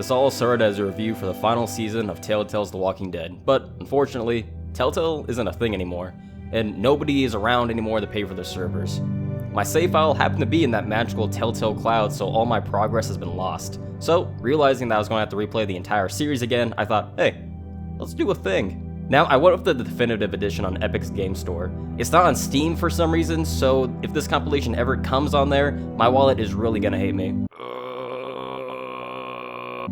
this all started as a review for the final season of Telltale's The Walking Dead, but unfortunately, Telltale isn't a thing anymore, and nobody is around anymore to pay for their servers. My save file happened to be in that magical Telltale cloud, so all my progress has been lost. So, realizing that I was going to have to replay the entire series again, I thought, hey, let's do a thing. Now, I went with the definitive edition on Epic's game store. It's not on Steam for some reason, so if this compilation ever comes on there, my wallet is really gonna hate me.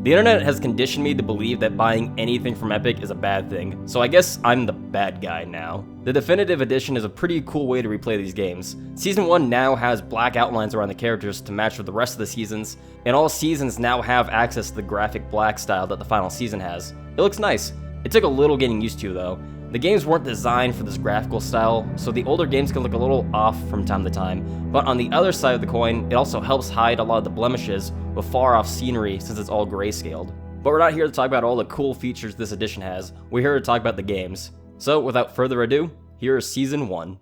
The internet has conditioned me to believe that buying anything from Epic is a bad thing, so I guess I'm the bad guy now. The definitive edition is a pretty cool way to replay these games. Season 1 now has black outlines around the characters to match with the rest of the seasons, and all seasons now have access to the graphic black style that the final season has. It looks nice. It took a little getting used to though. The games weren't designed for this graphical style, so the older games can look a little off from time to time, but on the other side of the coin, it also helps hide a lot of the blemishes with far off scenery since it's all grayscaled. But we're not here to talk about all the cool features this edition has, we're here to talk about the games. So without further ado, here is Season 1.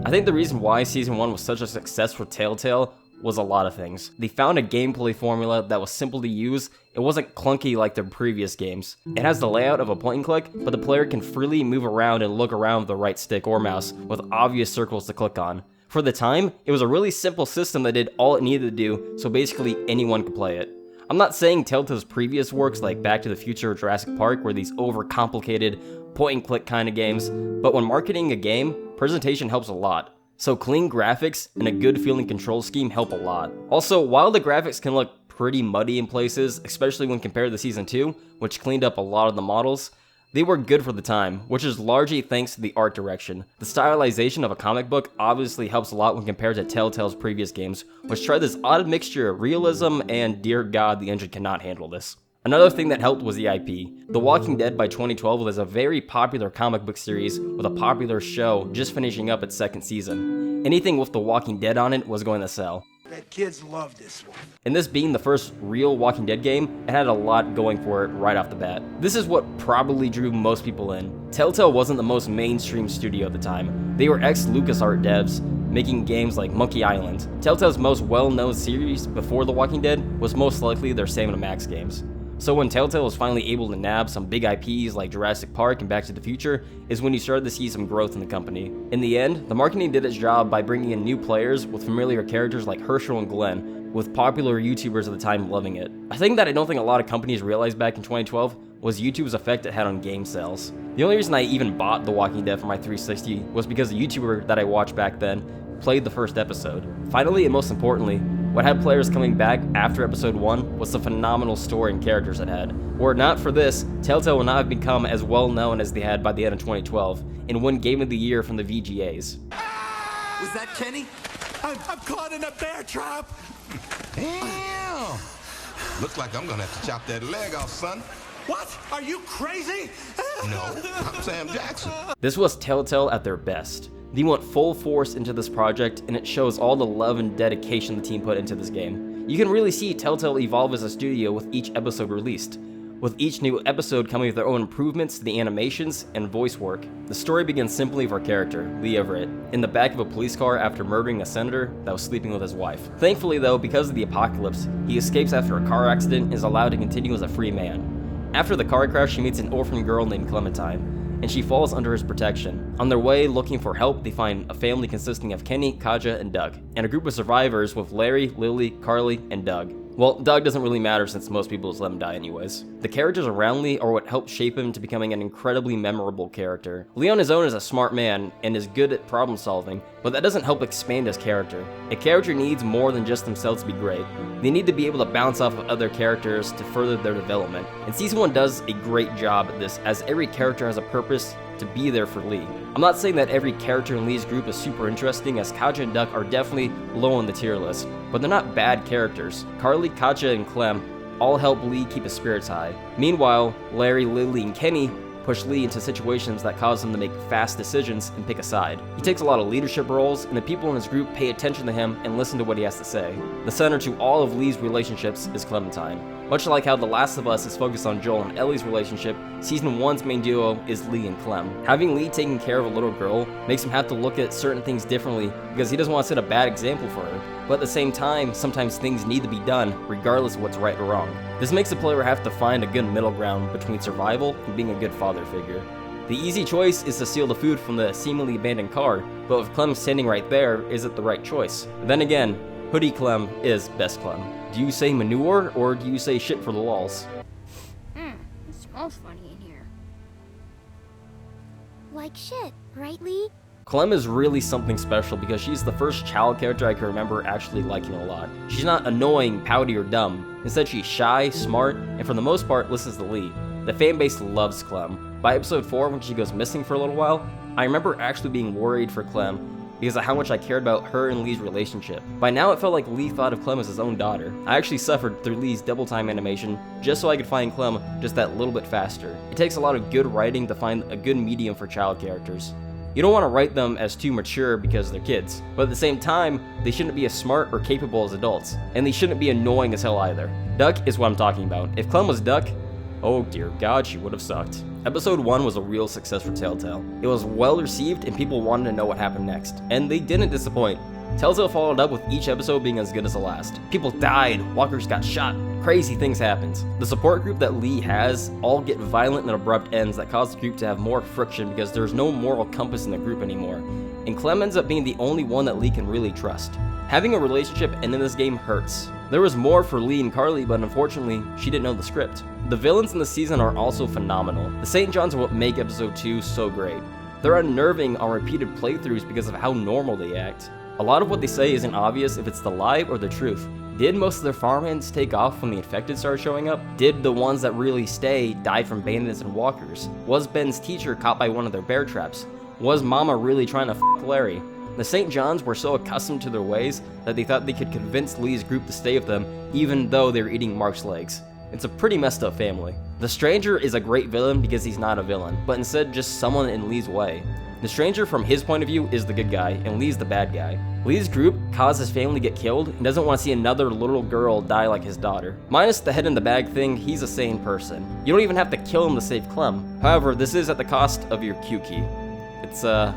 I think the reason why Season 1 was such a success for Telltale was a lot of things. They found a gameplay formula that was simple to use. It wasn't clunky like their previous games. It has the layout of a point and click, but the player can freely move around and look around with the right stick or mouse with obvious circles to click on. For the time, it was a really simple system that did all it needed to do, so basically anyone could play it. I'm not saying Telltale's previous works like Back to the Future or Jurassic Park were these overcomplicated point and click kind of games, but when marketing a game, presentation helps a lot. So clean graphics and a good feeling control scheme help a lot. Also, while the graphics can look pretty muddy in places, especially when compared to Season 2, which cleaned up a lot of the models, they were good for the time, which is largely thanks to the art direction. The stylization of a comic book obviously helps a lot when compared to Telltale's previous games, which tried this odd mixture of realism and dear god the engine cannot handle this. Another thing that helped was the IP. The Walking Dead by 2012 was a very popular comic book series with a popular show just finishing up its second season. Anything with The Walking Dead on it was going to sell. That kids love this one. And this being the first real Walking Dead game, it had a lot going for it right off the bat. This is what probably drew most people in. Telltale wasn't the most mainstream studio at the time. They were ex-LucasArts devs, making games like Monkey Island. Telltale's most well-known series before The Walking Dead was most likely their Sam & Max games. So when Telltale was finally able to nab some big IPs like Jurassic Park and Back to the Future is when you started to see some growth in the company. In the end, the marketing did its job by bringing in new players with familiar characters like Herschel and Glenn, with popular YouTubers at the time loving it. A thing that I don't think a lot of companies realized back in 2012 was YouTube's effect it had on game sales. The only reason I even bought The Walking Dead for my 360 was because the YouTuber that I watched back then played the first episode. Finally, and most importantly, what had players coming back after episode 1 was the phenomenal story and characters it had. Were it not for this, Telltale would not have become as well known as they had by the end of 2012, and won Game of the Year from the VGAs. Was that Kenny? I'm caught in a bear trap. Damn! Looks like I'm gonna have to chop that leg off, son. What? Are you crazy? No, I'm Sam Jackson. This was Telltale at their best. They went full force into this project, and it shows all the love and dedication the team put into this game. You can really see Telltale evolve as a studio with each episode released, with each new episode coming with their own improvements to the animations and voice work. The story begins simply with our character, Lee Everett, in the back of a police car after murdering a senator that was sleeping with his wife. Thankfully though, because of the apocalypse, he escapes after a car accident and is allowed to continue as a free man. After the car crash, he meets an orphan girl named Clementine, and she falls under his protection. On their way looking for help, they find a family consisting of Kenny, Katja, and Doug, and a group of survivors with Larry, Lily, Carly, and Doug. Well, Doug doesn't really matter since most people just let him die anyways. The characters around Lee are what helped shape him to becoming an incredibly memorable character. Lee on his own is a smart man and is good at problem solving, but that doesn't help expand his character. A character needs more than just themselves to be great. They need to be able to bounce off of other characters to further their development. And Season 1 does a great job at this, as every character has a purpose to be there for Lee. I'm not saying that every character in Lee's group is super interesting, as Katja and Duck are definitely low on the tier list, but they're not bad characters. Carly, Katja, and Clem all help Lee keep his spirits high. Meanwhile, Larry, Lily, and Kenny push Lee into situations that cause him to make fast decisions and pick a side. He takes a lot of leadership roles, and the people in his group pay attention to him and listen to what he has to say. The center to all of Lee's relationships is Clementine. Much like how The Last of Us is focused on Joel and Ellie's relationship, Season 1's main duo is Lee and Clem. Having Lee taking care of a little girl makes him have to look at certain things differently because he doesn't want to set a bad example for her. But at the same time, sometimes things need to be done regardless of what's right or wrong. This makes the player have to find a good middle ground between survival and being a good father figure. The easy choice is to steal the food from the seemingly abandoned car, but with Clem standing right there, is it the right choice? Then again, Hoodie Clem is best Clem. Do you say manure, or do you say shit for the lols? It smells funny in here. Like shit, right, Lee? Clem is really something special because she's the first child character I can remember actually liking a lot. She's not annoying, pouty, or dumb. Instead, she's shy, smart, and for the most part, listens to Lee. The fanbase loves Clem. By episode 4, when she goes missing for a little while, I remember actually being worried for Clem because of how much I cared about her and Lee's relationship. By now, it felt like Lee thought of Clem as his own daughter. I actually suffered through Lee's double time animation just so I could find Clem just that little bit faster. It takes a lot of good writing to find a good medium for child characters. You don't want to write them as too mature because they're kids, but at the same time, they shouldn't be as smart or capable as adults, and they shouldn't be annoying as hell either. Duck is what I'm talking about. If Clem was Duck, oh dear God, she would have sucked. Episode 1 was a real success for Telltale. It was well received and people wanted to know what happened next, and they didn't disappoint. Telltale followed up with each episode being as good as the last. People died, walkers got shot, crazy things happened. The support group that Lee has all get violent and abrupt ends that cause the group to have more friction because there's no moral compass in the group anymore. And Clem ends up being the only one that Lee can really trust. Having a relationship end in this game hurts. There was more for Lee and Carly, but unfortunately, she didn't know the script. The villains in the season are also phenomenal. The St. Johns are what make episode 2 so great. They're unnerving on repeated playthroughs because of how normal they act. A lot of what they say isn't obvious if it's the lie or the truth. Did most of their farmhands take off when the infected started showing up? Did the ones that really stay die from bandits and walkers? Was Ben's teacher caught by one of their bear traps? Was Mama really trying to f*** Larry? The St. Johns were so accustomed to their ways that they thought they could convince Lee's group to stay with them even though they were eating Mark's legs. It's a pretty messed up family. The Stranger is a great villain because he's not a villain, but instead just someone in Lee's way. The Stranger from his point of view is the good guy, and Lee's the bad guy. Lee's group caused his family to get killed and doesn't want to see another little girl die like his daughter. Minus the head in the bag thing, he's a sane person. You don't even have to kill him to save Clem. However, this is at the cost of your Q key. It's a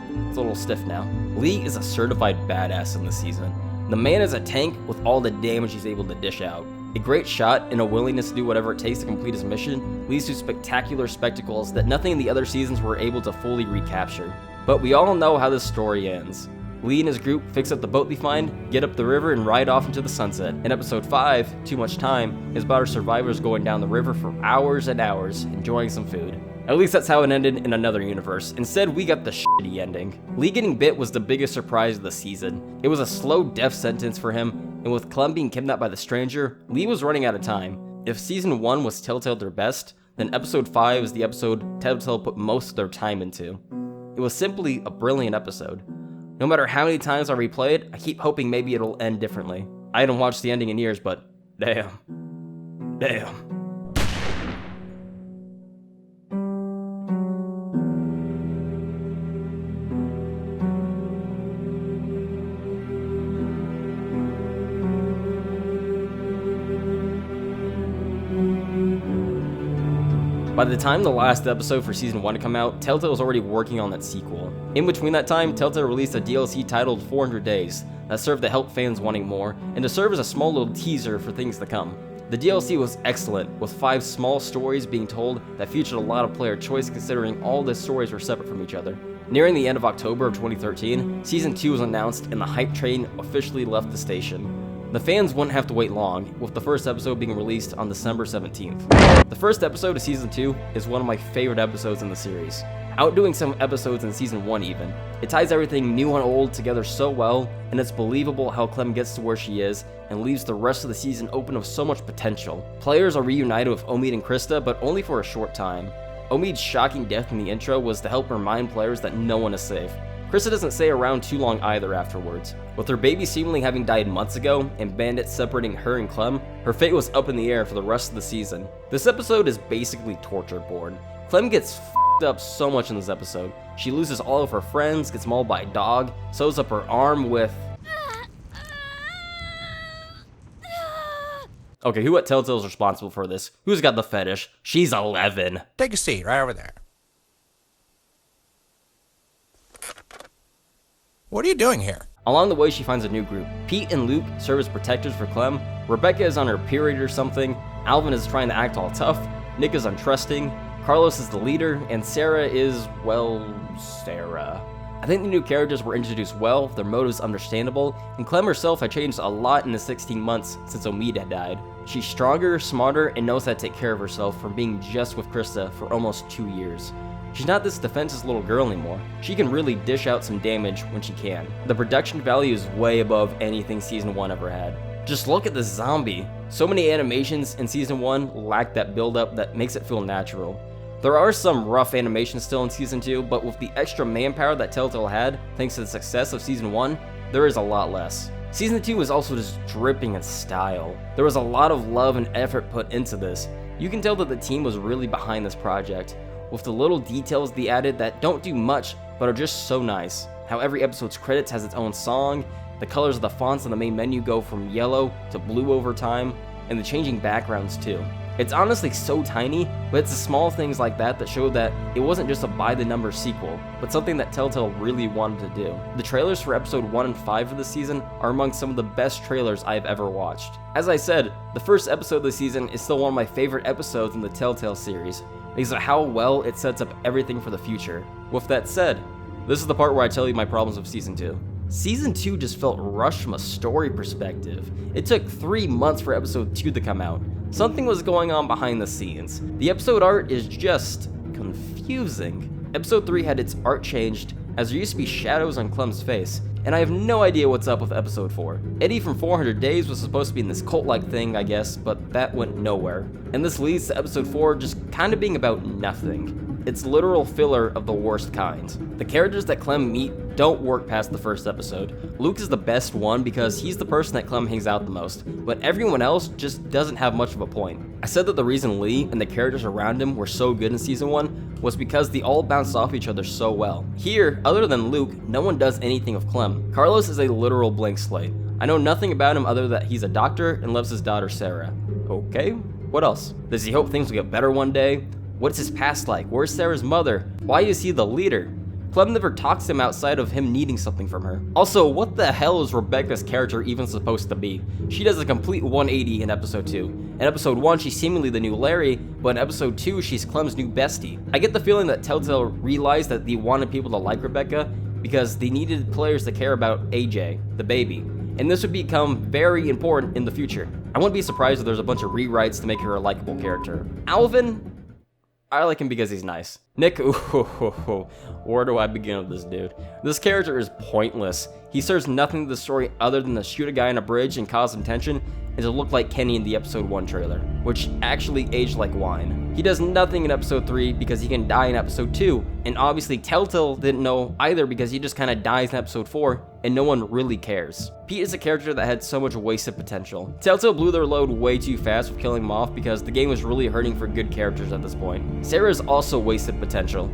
little stiff now. Lee is a certified badass in this season. The man is a tank with all the damage he's able to dish out. A great shot and a willingness to do whatever it takes to complete his mission leads to spectacular spectacles that nothing in the other seasons were able to fully recapture. But we all know how this story ends. Lee and his group fix up the boat they find, get up the river, and ride off into the sunset. In episode 5, Too Much Time, is about our survivors going down the river for hours and hours, enjoying some food. At least that's how it ended in another universe. Instead, we got the shitty ending. Lee getting bit was the biggest surprise of the season. It was a slow death sentence for him, and with Clem being kidnapped by the Stranger, Lee was running out of time. If season 1 was Telltale their best, then episode 5 is the episode Telltale put most of their time into. It was simply a brilliant episode. No matter how many times I replay it, I keep hoping maybe it'll end differently. I haven't watched the ending in years, but damn. By the time the last episode for Season 1 to come out, Telltale was already working on that sequel. In between that time, Telltale released a DLC titled 400 Days that served to help fans wanting more, and to serve as a small little teaser for things to come. The DLC was excellent, with 5 small stories being told that featured a lot of player choice considering all the stories were separate from each other. Nearing the end of October of 2013, Season 2 was announced and the hype train officially left the station. The fans wouldn't have to wait long, with the first episode being released on December 17th. The first episode of Season 2 is one of my favorite episodes in the series, outdoing some episodes in Season 1 even. It ties everything new and old together so well, and it's believable how Clem gets to where she is and leaves the rest of the season open with so much potential. Players are reunited with Omid and Krista, but only for a short time. Omid's shocking death in the intro was to help remind players that no one is safe. Krista doesn't stay around too long either afterwards. With her baby seemingly having died months ago, and bandits separating her and Clem, her fate was up in the air for the rest of the season. This episode is basically torture porn. Clem gets f***ed up so much in this episode. She loses all of her friends, gets mauled by a dog, sews up her arm with... Okay, who at Telltale is responsible for this? Who's got the fetish? She's 11. Take a seat right over there. What are you doing here? Along the way, she finds a new group. Pete and Luke serve as protectors for Clem. Rebecca is on her period or something. Alvin is trying to act all tough. Nick is untrusting. Carlos is the leader. And Sarah is, well, Sarah. I think the new characters were introduced well, their motives understandable, and Clem herself had changed a lot in the 16 months since Omid had died. She's stronger, smarter, and knows how to take care of herself from being just with Krista for almost 2 years. She's not this defenseless little girl anymore. She can really dish out some damage when she can. The production value is way above anything Season 1 ever had. Just look at the zombie. So many animations in Season 1 lack that build-up that makes it feel natural. There are some rough animations still in Season 2, but with the extra manpower that Telltale had, thanks to the success of Season 1, there is a lot less. Season 2 was also just dripping in style. There was a lot of love and effort put into this. You can tell that the team was really behind this project, with the little details they added that don't do much, but are just so nice. How every episode's credits has its own song, the colors of the fonts on the main menu go from yellow to blue over time, and the changing backgrounds too. It's honestly so tiny, but it's the small things like that that show that it wasn't just a by-the-numbers sequel, but something that Telltale really wanted to do. The trailers for episode 1 and 5 of the season are among some of the best trailers I've ever watched. As I said, the first episode of the season is still one of my favorite episodes in the Telltale series, because of how well it sets up everything for the future. With that said, this is the part where I tell you my problems with Season 2. Season 2 just felt rushed from a story perspective. It took 3 months for episode 2 to come out. Something was going on behind the scenes. The episode art is just confusing. Episode 3 had its art changed, as there used to be shadows on Clem's face, and I have no idea what's up with episode 4. Eddie from 400 Days was supposed to be in this cult-like thing, I guess, but that went nowhere. And this leads to episode 4 just kind of being about nothing. It's literal filler of the worst kind. The characters that Clem meet don't work past the first episode. Luke is the best one because he's the person that Clem hangs out the most, but everyone else just doesn't have much of a point. I said that the reason Lee and the characters around him were so good in Season 1 was because they all bounced off each other so well. Here, other than Luke, no one does anything with Clem. Carlos is a literal blank slate. I know nothing about him other than that he's a doctor and loves his daughter Sarah. Okay, what else? Does he hope things will get better one day? What's his past like? Where's Sarah's mother? Why is he the leader? Clem never talks to him outside of him needing something from her. Also, what the hell is Rebecca's character even supposed to be? She does a complete 180 in episode 2. In episode 1, she's seemingly the new Larry, but in episode 2, she's Clem's new bestie. I get the feeling that Telltale realized that they wanted people to like Rebecca because they needed players to care about AJ, the baby, and this would become very important in the future. I wouldn't be surprised if there's a bunch of rewrites to make her a likable character. Alvin? I like him because he's nice. Nick, where do I begin with this dude? This character is pointless. He serves nothing to the story other than to shoot a guy on a bridge and cause some tension and to look like Kenny in the episode 1 trailer, which actually aged like wine. He does nothing in episode 3 because he can die in episode 2, and obviously Telltale didn't know either because he just kinda dies in episode 4, and no one really cares. Pete is a character that had so much wasted potential. Telltale blew their load way too fast with killing him off because the game was really hurting for good characters at this point. Sarah is also wasted potential.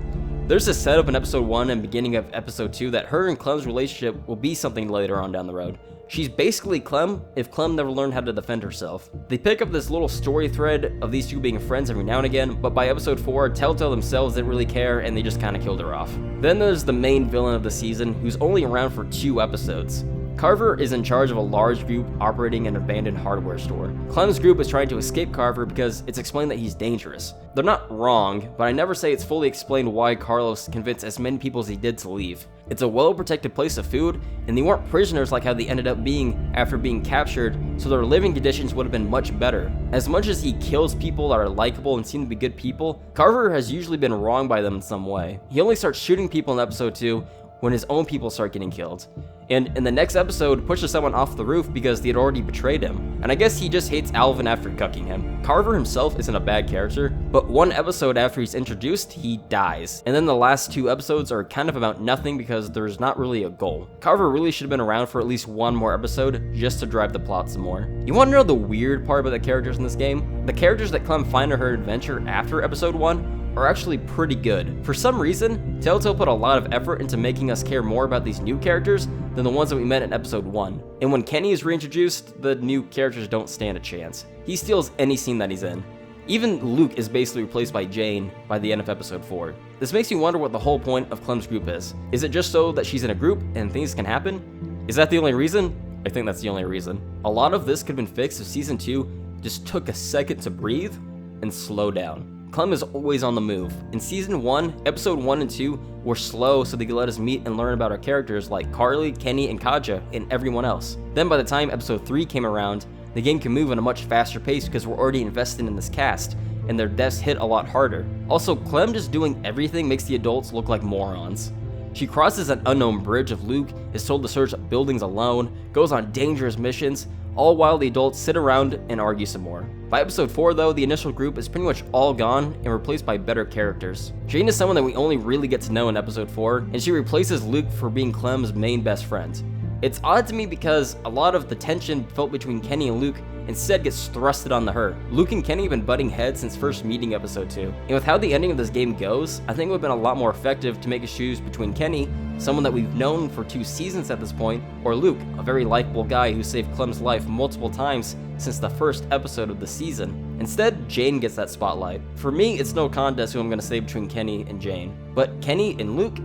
There's a setup in episode 1 and beginning of episode 2 that her and Clem's relationship will be something later on down the road. She's basically Clem if Clem never learned how to defend herself. They pick up this little story thread of these two being friends every now and again, but by episode 4, Telltale themselves didn't really care and they just kinda killed her off. Then there's the main villain of the season, who's only around for 2 episodes. Carver is in charge of a large group operating an abandoned hardware store. Clem's group is trying to escape Carver because it's explained that he's dangerous. They're not wrong, but I never say it's fully explained why Carlos convinced as many people as he did to leave. It's a well-protected place of food, and they weren't prisoners like how they ended up being after being captured, so their living conditions would have been much better. As much as he kills people that are likable and seem to be good people, Carver has usually been wronged by them in some way. He only starts shooting people in episode 2 when his own people start getting killed. And in the next episode, pushes someone off the roof because they had already betrayed him. And I guess he just hates Alvin after cucking him. Carver himself isn't a bad character, but 1 episode after he's introduced, he dies. And then the last 2 episodes are kind of about nothing because there's not really a goal. Carver really should have been around for at least 1 more episode just to drive the plot some more. You want to know the weird part about the characters in this game? The characters that Clem find in her adventure after episode 1 are actually pretty good. For some reason, Telltale put a lot of effort into making us care more about these new characters than the ones that we met in episode 1. And when Kenny is reintroduced, the new characters don't stand a chance. He steals any scene that he's in. Even Luke is basically replaced by Jane by the end of episode 4. This makes me wonder what the whole point of Clem's group is. Is it just so that she's in a group and things can happen? Is that the only reason? I think that's the only reason. A lot of this could have been fixed if season 2 just took a second to breathe and slow down. Clem is always on the move. In season 1, episode 1 and 2 were slow so they could let us meet and learn about our characters like Carly, Kenny, and Katja, and everyone else. Then by the time episode 3 came around, the game can move at a much faster pace because we're already invested in this cast, and their deaths hit a lot harder. Also, Clem just doing everything makes the adults look like morons. She crosses an unknown bridge if Luke is told to search buildings alone, goes on dangerous missions, all while the adults sit around and argue some more. By episode 4 though, the initial group is pretty much all gone and replaced by better characters. Jane is someone that we only really get to know in episode 4, and she replaces Luke for being Clem's main best friend. It's odd to me because a lot of the tension felt between Kenny and Luke instead gets thrusted onto her. Luke and Kenny have been butting heads since first meeting episode 2. And with how the ending of this game goes, I think it would have been a lot more effective to make us choose between Kenny, someone that we've known for 2 seasons at this point, or Luke, a very likable guy who saved Clem's life multiple times since the first episode of the season. Instead, Jane gets that spotlight. For me, it's no contest who I'm going to say between Kenny and Jane. But Kenny and Luke?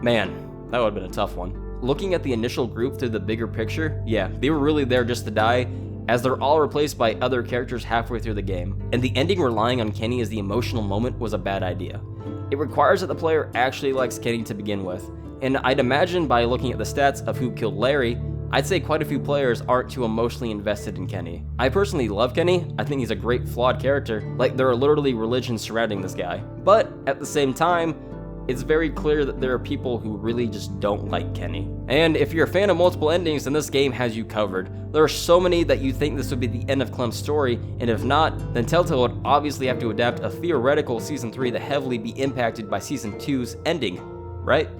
Man, that would have been a tough one. Looking at the initial group through the bigger picture, yeah, they were really there just to die, as they're all replaced by other characters halfway through the game, and the ending relying on Kenny as the emotional moment was a bad idea. It requires that the player actually likes Kenny to begin with, and I'd imagine by looking at the stats of who killed Larry, I'd say quite a few players aren't too emotionally invested in Kenny. I personally love Kenny. I think he's a great flawed character, like there are literally religions surrounding this guy. But at the same time, it's very clear that there are people who really just don't like Kenny. And if you're a fan of multiple endings, then this game has you covered. There are so many that you think this would be the end of Clem's story, and if not, then Telltale would obviously have to adapt a theoretical Season 3 that heavily be impacted by Season 2's ending, right?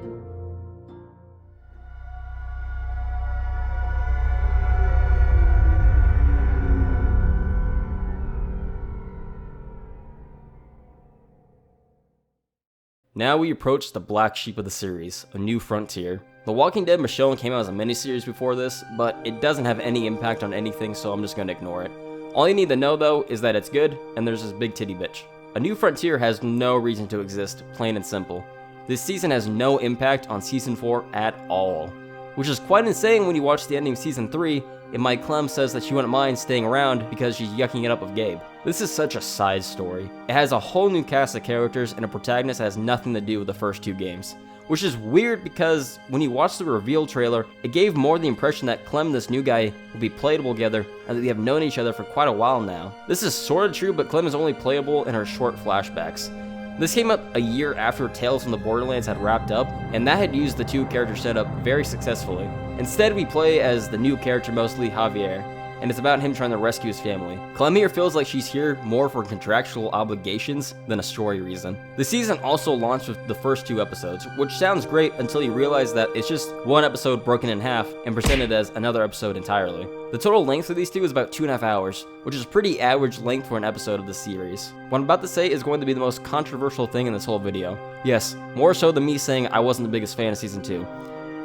Now we approach the black sheep of the series, A New Frontier. The Walking Dead Michonne came out as a miniseries before this, but it doesn't have any impact on anything, so I'm just going to ignore it. All you need to know though is that it's good, and there's this big titty bitch. A New Frontier has no reason to exist, plain and simple. This season has no impact on Season 4 at all, which is quite insane when you watch the ending of Season 3, and Mike Clem says that she wouldn't mind staying around because she's yucking it up with Gabe. This is such a side story. It has a whole new cast of characters and a protagonist that has nothing to do with the first 2 games. Which is weird because when you watch the reveal trailer, it gave more the impression that Clem and this new guy will be playable together and that they have known each other for quite a while now. This is sorta true, but Clem is only playable in her short flashbacks. This came up a year after Tales from the Borderlands had wrapped up, and that had used the 2 character setup very successfully. Instead, we play as the new character, mostly Javier, and it's about him trying to rescue his family. Clem here feels like she's here more for contractual obligations than a story reason. The season also launched with the first 2 episodes, which sounds great until you realize that it's just one episode broken in half and presented as another episode entirely. The total length of these 2 is about 2.5 hours, which is pretty average length for an episode of the series. What I'm about to say is going to be the most controversial thing in this whole video. Yes, more so than me saying I wasn't the biggest fan of Season 2.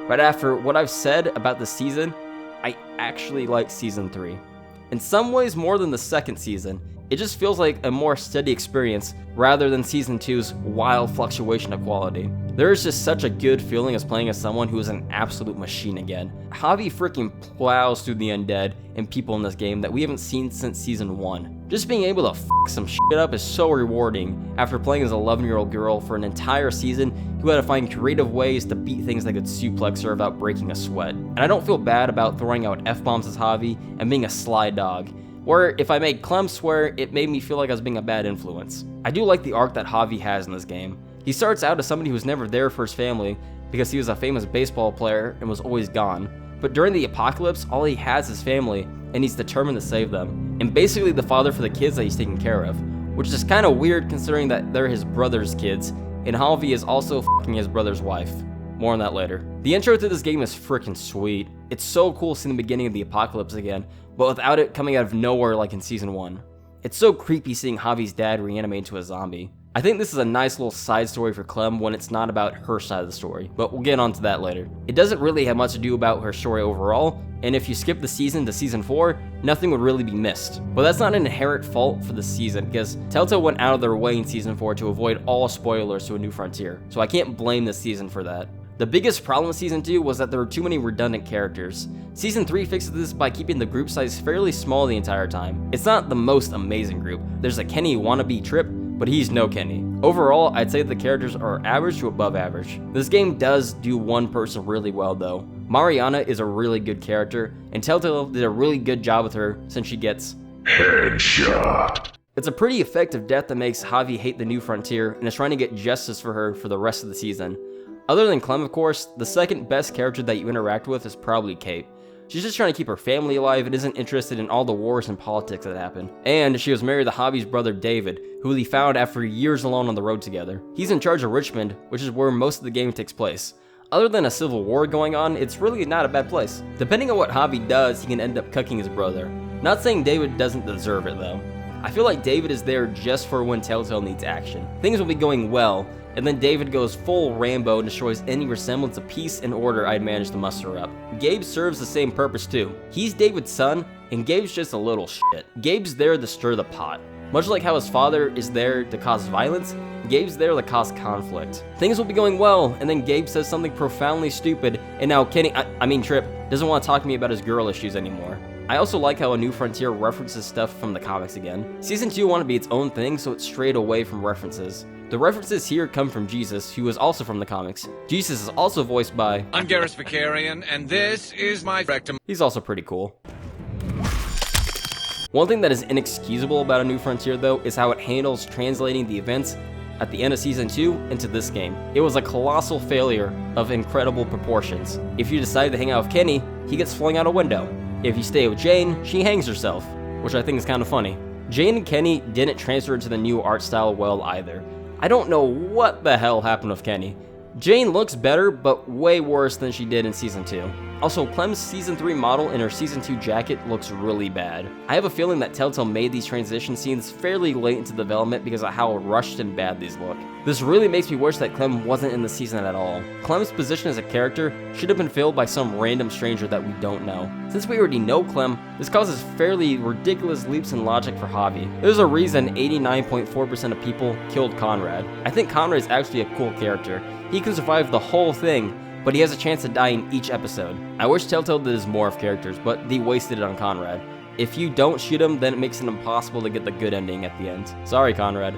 But after what I've said about this season, I actually like Season 3. In some ways more than the second season. It just feels like a more steady experience rather than Season 2's wild fluctuation of quality. There is just such a good feeling as playing as someone who is an absolute machine again. Javi freaking plows through the undead and people in this game that we haven't seen since Season 1. Just being able to f some shit up is so rewarding after playing as an 11-year-old girl for an entire season who had to find creative ways to beat things that could suplex her without breaking a sweat. And I don't feel bad about throwing out F-bombs as Javi and being a sly dog. Or if I made Clem swear, it made me feel like I was being a bad influence. I do like the arc that Javi has in this game. He starts out as somebody who was never there for his family because he was a famous baseball player and was always gone. But during the apocalypse, all he has is family, and he's determined to save them. And basically the father for the kids that he's taking care of, which is kind of weird considering that they're his brother's kids, and Javi is also f***ing his brother's wife. More on that later. The intro to this game is freaking sweet. It's so cool seeing the beginning of the apocalypse again, but without it coming out of nowhere like in Season 1. It's so creepy seeing Javi's dad reanimate into a zombie. I think this is a nice little side story for Clem when it's not about her side of the story, but we'll get onto that later. It doesn't really have much to do about her story overall, and if you skip the season to season 4, nothing would really be missed. But that's not an inherent fault for the season, because Telltale went out of their way in season 4 to avoid all spoilers to A New Frontier, so I can't blame this season for that. The biggest problem with Season 2 was that there were too many redundant characters. Season 3 fixes this by keeping the group size fairly small the entire time. It's not the most amazing group. There's a Kenny wannabe Trip, but he's no Kenny. Overall, I'd say the characters are average to above average. This game does do one person really well though. Mariana is a really good character, and Telltale did a really good job with her since she gets headshot. It's a pretty effective death that makes Javi hate the New Frontier and is trying to get justice for her for the rest of the season. Other than Clem, of course, the second best character that you interact with is probably Kate. She's just trying to keep her family alive and isn't interested in all the wars and politics that happen. And she was married to Javi's brother David, who he found after years alone on the road together. He's in charge of Richmond, which is where most of the game takes place. Other than a civil war going on, it's really not a bad place. Depending on what Javi does, he can end up cucking his brother. Not saying David doesn't deserve it though. I feel like David is there just for when Telltale needs action. Things will be going well, and then David goes full Rambo and destroys any resemblance of peace and order I'd managed to muster up. Gabe serves the same purpose too. He's David's son, and Gabe's just a little shit. Gabe's there to stir the pot. Much like how his father is there to cause violence, Gabe's there to cause conflict. Things will be going well, and then Gabe says something profoundly stupid, and now Trip, doesn't want to talk to me about his girl issues anymore. I also like how A New Frontier references stuff from the comics again. Season 2 wanted to be its own thing, so it strayed away from references. The references here come from Jesus, who is also from the comics. Jesus is also voiced by... I'm Garrus Vicarian, and this is my rectum. He's also pretty cool. One thing that is inexcusable about A New Frontier though is how it handles translating the events at the end of Season 2 into this game. It was a colossal failure of incredible proportions. If you decide to hang out with Kenny, he gets flung out a window. If you stay with Jane, she hangs herself, which I think is kind of funny. Jane and Kenny didn't transfer to the new art style well either. I don't know what the hell happened with Kenny. Jane looks better, but way worse than she did in Season 2. Also, Clem's Season 3 model in her Season 2 jacket looks really bad. I have a feeling that Telltale made these transition scenes fairly late into development because of how rushed and bad these look. This really makes me wish that Clem wasn't in the season at all. Clem's position as a character should have been filled by some random stranger that we don't know. Since we already know Clem, this causes fairly ridiculous leaps in logic for Javi. There's a reason 89.4% of people killed Conrad. I think Conrad is actually a cool character. He can survive the whole thing, but he has a chance to die in each episode. I wish Telltale did this more of characters, but they wasted it on Conrad. If you don't shoot him, then it makes it impossible to get the good ending at the end. Sorry, Conrad.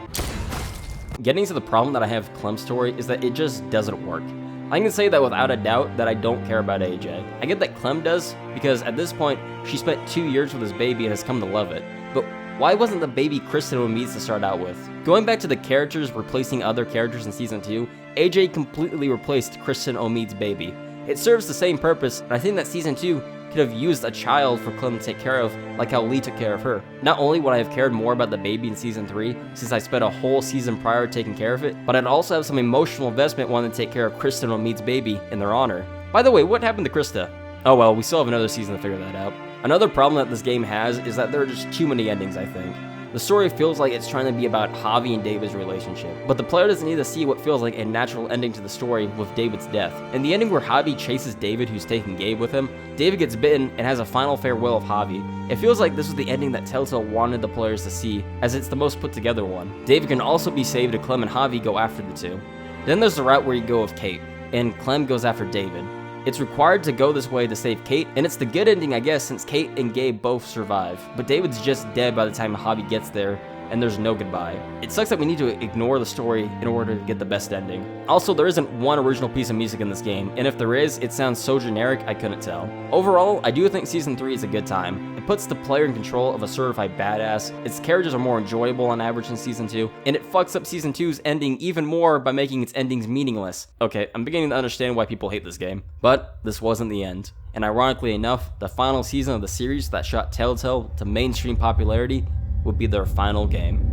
Getting to the problem that I have with Clem's story is that it just doesn't work. I can say that without a doubt that I don't care about AJ. I get that Clem does, because at this point, she spent 2 years with his baby and has come to love it. But why wasn't the baby Kristen O'Mead's to start out with? Going back to the characters replacing other characters in Season 2, AJ completely replaced Kristen O'Mead's baby. It serves the same purpose, and I think that Season 2 could have used a child for Clem to take care of, like how Lee took care of her. Not only would I have cared more about the baby in Season 3, since I spent a whole season prior taking care of it, but I'd also have some emotional investment wanting to take care of Kristen O'Mead's baby in their honor. By the way, what happened to Krista? Oh well, we still have another season to figure that out. Another problem that this game has is that there are just too many endings, I think. The story feels like it's trying to be about Javi and David's relationship, but the player doesn't need to see what feels like a natural ending to the story with David's death. In the ending where Javi chases David, who's taking Gabe with him, David gets bitten and has a final farewell of Javi. It feels like this was the ending that Telltale wanted the players to see, as it's the most put together one. David can also be saved if Clem and Javi go after the two. Then there's the route where you go with Kate, and Clem goes after David. It's required to go this way to save Kate, and it's the good ending I guess since Kate and Gabe both survive. But David's just dead by the time Javi gets there, and there's no goodbye. It sucks that we need to ignore the story in order to get the best ending. Also, there isn't one original piece of music in this game, and if there is, it sounds so generic I couldn't tell. Overall, I do think Season 3 is a good time. It puts the player in control of a certified badass, its characters are more enjoyable on average than Season 2, and it fucks up Season 2's ending even more by making its endings meaningless. Okay, I'm beginning to understand why people hate this game. But this wasn't the end. And ironically enough, the final season of the series that shot Telltale to mainstream popularity would be their final game.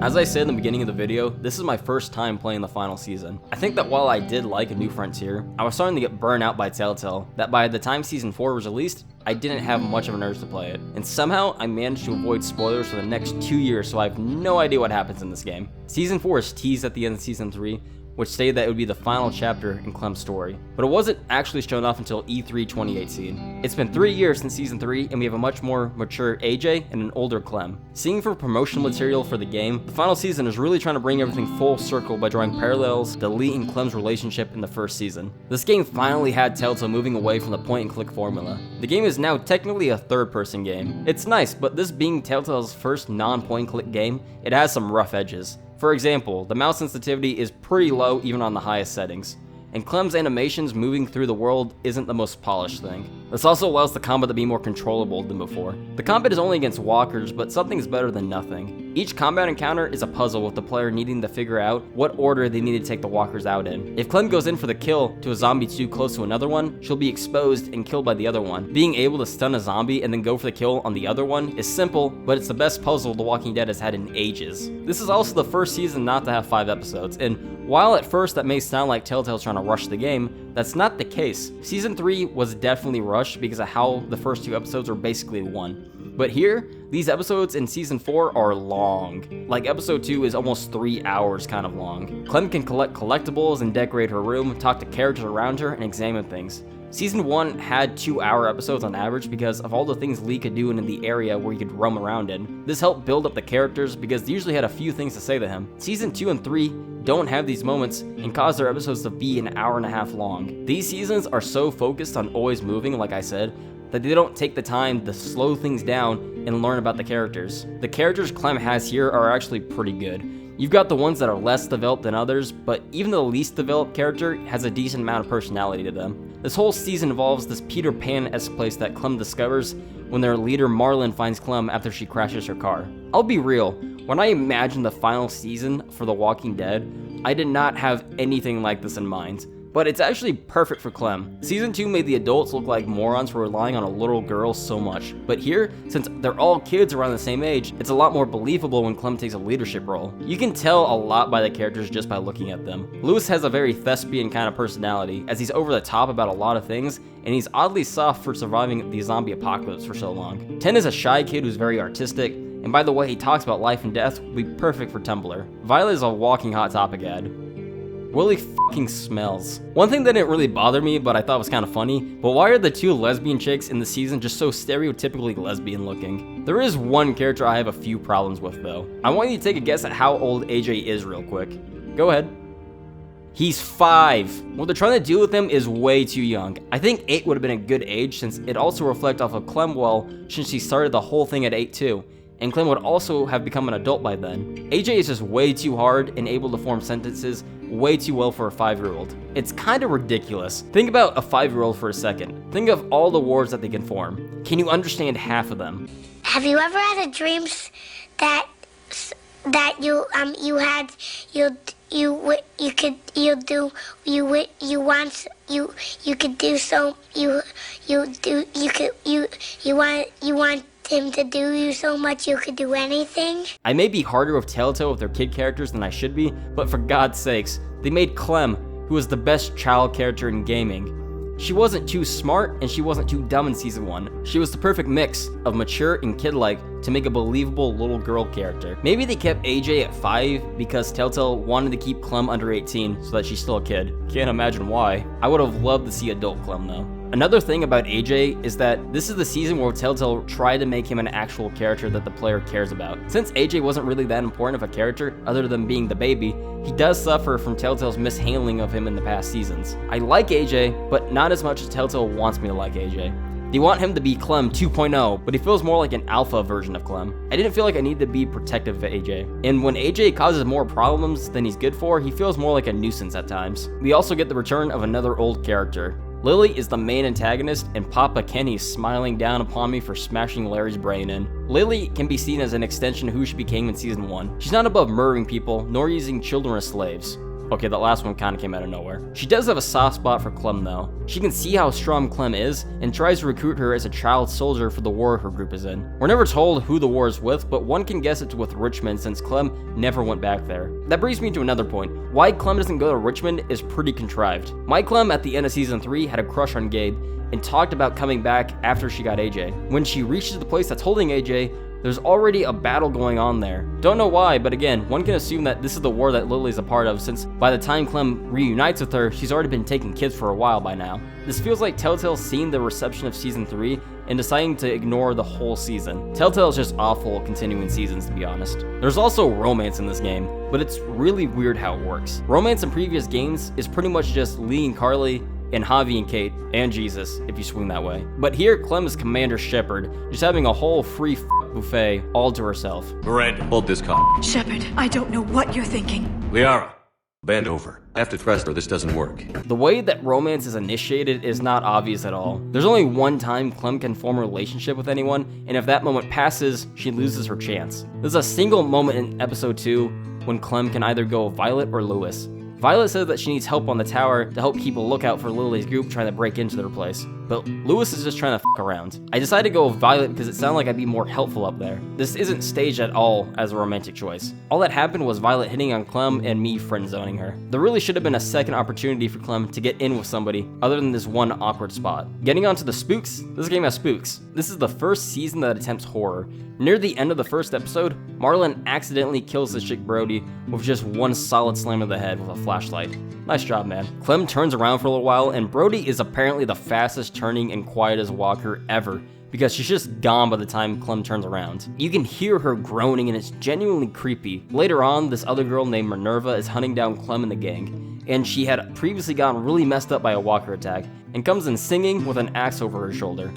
As I said in the beginning of the video, this is my first time playing the final season. I think that while I did like A New Frontier, I was starting to get burnt out by Telltale, that by the time Season 4 was released, I didn't have much of an urge to play it. And somehow, I managed to avoid spoilers for the next 2 years, so I have no idea what happens in this game. Season 4 is teased at the end of Season 3, which stated that it would be the final chapter in Clem's story. But it wasn't actually shown off until E3 2018. It's been 3 years since Season 3, and we have a much more mature AJ and an older Clem. Seeing for promotional material for the game, the final season is really trying to bring everything full circle by drawing parallels to Lee and Clem's relationship in the first season. This game finally had Telltale moving away from the point-and-click formula. The game is now technically a third-person game. It's nice, but this being Telltale's first non-point-and-click game, it has some rough edges. For example, the mouse sensitivity is pretty low even on the highest settings, and Clem's animations moving through the world isn't the most polished thing. This also allows the combat to be more controllable than before. The combat is only against walkers, but something's better than nothing. Each combat encounter is a puzzle with the player needing to figure out what order they need to take the walkers out in. If Clem goes in for the kill to a zombie too close to another one, she'll be exposed and killed by the other one. Being able to stun a zombie and then go for the kill on the other one is simple, but it's the best puzzle The Walking Dead has had in ages. This is also the first season not to have 5 episodes, and while at first that may sound like Telltale's trying to rush the game, that's not the case. Season 3 was definitely rushed because of how the first 2 episodes were basically one. But here, these episodes in Season 4 are long. Like Episode 2 is almost 3 hours kind of long. Clem can collect collectibles and decorate her room, talk to characters around her, and examine things. Season 1 had 2-hour episodes on average because of all the things Lee could do in the area where he could roam around in. This helped build up the characters because they usually had a few things to say to him. Season 2 and 3 don't have these moments and cause their episodes to be an hour and a half long. These seasons are so focused on always moving, like I said, that they don't take the time to slow things down and learn about the characters. The characters Clem has here are actually pretty good. You've got the ones that are less developed than others, but even the least developed character has a decent amount of personality to them. This whole season involves this Peter Pan-esque place that Clem discovers when their leader Marlin finds Clem after she crashes her car. I'll be real, when I imagined the final season for The Walking Dead, I did not have anything like this in mind. But it's actually perfect for Clem. Season 2 made the adults look like morons for relying on a little girl so much. But here, since they're all kids around the same age, it's a lot more believable when Clem takes a leadership role. You can tell a lot by the characters just by looking at them. Lewis has a very thespian kind of personality, as he's over the top about a lot of things, and he's oddly soft for surviving the zombie apocalypse for so long. Ten is a shy kid who's very artistic, and by the way he talks about life and death would be perfect for Tumblr. Violet is a walking hot topic ad. Willie fucking smells. One thing that didn't really bother me, but I thought was kind of funny, but why are the 2 lesbian chicks in the season just so stereotypically lesbian looking? There is one character I have a few problems with though. I want you to take a guess at how old AJ is real quick. Go ahead. He's 5. What they're trying to do with him is way too young. I think 8 would have been a good age since it also reflects off of Clem well since she started the whole thing at 8 too. And Clem would also have become an adult by then. AJ is just way too hard and able to form sentences way too well for a 5-year-old. It's kind of ridiculous. Think about a 5-year-old for a second. Think of all the words that they can form. Can you understand half of them? Have you ever had a dream that you want him to do you so much you could do anything? I may be harder with Telltale with their kid characters than I should be, but for God's sakes, they made Clem, who was the best child character in gaming. She wasn't too smart and she wasn't too dumb in Season 1. She was the perfect mix of mature and kid-like to make a believable little girl character. Maybe they kept AJ at 5 because Telltale wanted to keep Clem under 18 so that she's still a kid. Can't imagine why. I would have loved to see adult Clem though. Another thing about AJ is that this is the season where Telltale tried to make him an actual character that the player cares about. Since AJ wasn't really that important of a character other than being the baby, he does suffer from Telltale's mishandling of him in the past seasons. I like AJ, but not as much as Telltale wants me to like AJ. They want him to be Clem 2.0, but he feels more like an alpha version of Clem. I didn't feel like I needed to be protective of AJ. And when AJ causes more problems than he's good for, he feels more like a nuisance at times. We also get the return of another old character. Lily is the main antagonist, and Papa Kenny's smiling down upon me for smashing Larry's brain in. Lily can be seen as an extension of who she became in Season 1. She's not above murdering people, nor using children as slaves. Okay, that last one kind of came out of nowhere. She does have a soft spot for Clem though. She can see how strong Clem is and tries to recruit her as a child soldier for the war her group is in. We're never told who the war is with, but one can guess it's with Richmond since Clem never went back there. That brings me to another point. Why Clem doesn't go to Richmond is pretty contrived. My Clem at the end of season 3 had a crush on Gabe and talked about coming back after she got AJ. When she reaches the place that's holding AJ, there's already a battle going on there. Don't know why, but again, one can assume that this is the war that Lily's a part of since by the time Clem reunites with her, she's already been taking kids for a while by now. This feels like Telltale seeing the reception of season 3 and deciding to ignore the whole season. Telltale's just awful continuing seasons, to be honest. There's also romance in this game, but it's really weird how it works. Romance in previous games is pretty much just Lee and Carly, and Javi and Kate, and Jesus, if you swing that way. But here, Clem is Commander Shepard, just having a whole free buffet all to herself. Red, hold this cock. Shepard, I don't know what you're thinking. Liara, bend over. I have to trust her, this doesn't work. The way that romance is initiated is not obvious at all. There's only one time Clem can form a relationship with anyone, and if that moment passes, she loses her chance. There's a single moment in episode 2 when Clem can either go Violet or Lewis. Violet says that she needs help on the tower to help keep a lookout for Lily's group trying to break into their place, but Lewis is just trying to f around. I decided to go with Violet because it sounded like I'd be more helpful up there. This isn't staged at all as a romantic choice. All that happened was Violet hitting on Clem and me friend-zoning her. There really should have been a second opportunity for Clem to get in with somebody other than this one awkward spot. Getting onto the spooks, this game has spooks. This is the first season that attempts horror. Near the end of the first episode, Marlon accidentally kills the chick Brody with just one solid slam of the head with a flashlight. Nice job, man. Clem turns around for a little while, and Brody is apparently the fastest turning and quietest walker ever, because she's just gone by the time Clem turns around. You can hear her groaning and it's genuinely creepy. Later on, this other girl named Minerva is hunting down Clem and the gang, and she had previously gotten really messed up by a walker attack, and comes in singing with an axe over her shoulder.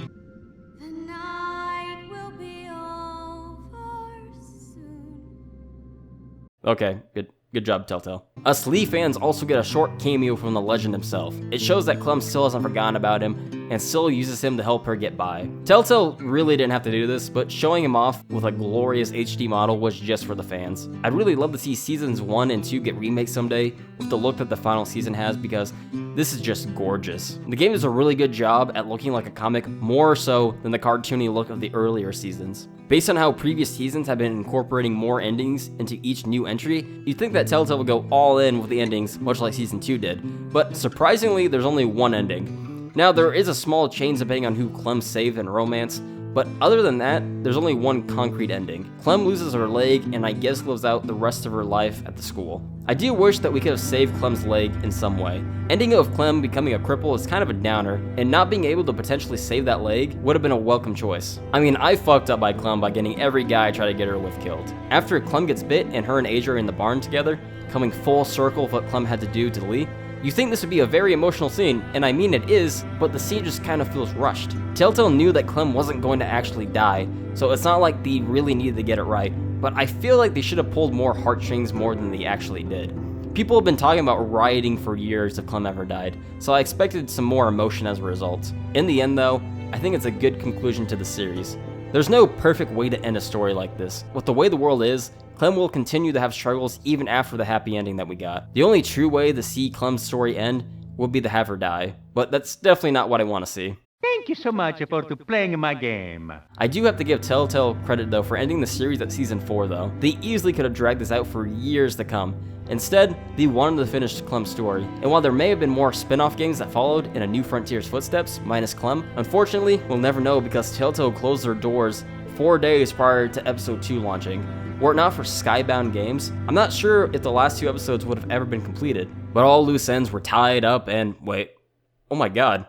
Okay, good job, Telltale. Us Lee fans also get a short cameo from the legend himself. It shows that Clem still hasn't forgotten about him and still uses him to help her get by. Telltale really didn't have to do this, but showing him off with a glorious HD model was just for the fans. I'd really love to see seasons 1 and 2 get remakes someday with the look that the final season has, because this is just gorgeous. The game does a really good job at looking like a comic, more so than the cartoony look of the earlier seasons. Based on how previous seasons have been incorporating more endings into each new entry, you'd think that Telltale would go all in with the endings, much like season 2 did. But surprisingly, there's only one ending. Now, there is a small change depending on who Clem saved in romance, but other than that, there's only one concrete ending. Clem loses her leg and I guess lives out the rest of her life at the school. I do wish that we could have saved Clem's leg in some way. Ending of Clem becoming a cripple is kind of a downer, and not being able to potentially save that leg would have been a welcome choice. I mean, I fucked up by Clem by getting every guy I try to get her with killed. After Clem gets bit and her and AJ are in the barn together, coming full circle of what Clem had to do to Lee, you think this would be a very emotional scene, and I mean it is, but the scene just kind of feels rushed. Telltale knew that Clem wasn't going to actually die, so it's not like they really needed to get it right, but I feel like they should have pulled more heartstrings more than they actually did. People have been talking about rioting for years if Clem ever died, so I expected some more emotion as a result. In the end though, I think it's a good conclusion to the series. There's no perfect way to end a story like this. With the way the world is, Clem will continue to have struggles even after the happy ending that we got. The only true way to see Clem's story end would be to have her die, but that's definitely not what I want to see. Thank you so much for playing my game. I do have to give Telltale credit though for ending the series at season 4 though. They easily could have dragged this out for years to come. Instead, they wanted to finish Clem's story, and while there may have been more spin-off games that followed in A New Frontier's footsteps, minus Clem, unfortunately, we'll never know because Telltale closed their doors 4 days prior to episode 2 launching. Were it not for Skybound Games, I'm not sure if the last 2 episodes would have ever been completed, but all loose ends were tied up and wait, oh my god,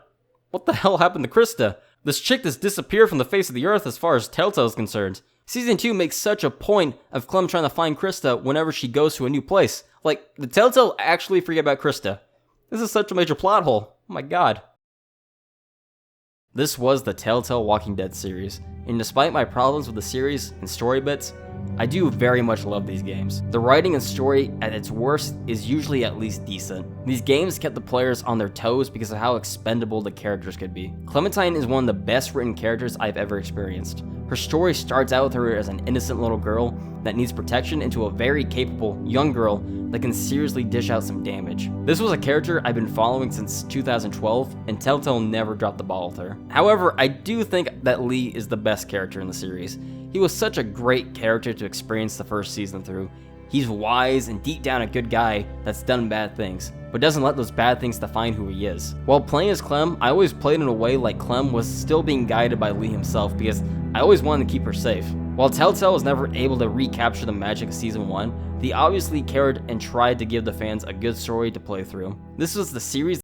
what the hell happened to Krista? This chick that's disappeared from the face of the earth as far as Telltale is concerned. Season 2 makes such a point of Clem trying to find Krista whenever she goes to a new place. Like, did Telltale actually forget about Krista? This is such a major plot hole. Oh my god. This was the Telltale Walking Dead series, and despite my problems with the series and story bits, I do very much love these games. The writing and story at its worst is usually at least decent. These games kept the players on their toes because of how expendable the characters could be. Clementine is one of the best written characters I've ever experienced. Her story starts out with her as an innocent little girl that needs protection into a very capable young girl that can seriously dish out some damage. This was a character I've been following since 2012, and Telltale never dropped the ball with her. However, I do think that Lee is the best character in the series. He was such a great character to experience the first season through. He's wise and deep down a good guy that's done bad things, but doesn't let those bad things define who he is. While playing as Clem, I always played in a way like Clem was still being guided by Lee himself because I always wanted to keep her safe. While Telltale was never able to recapture the magic of Season 1, they obviously cared and tried to give the fans a good story to play through. This was the series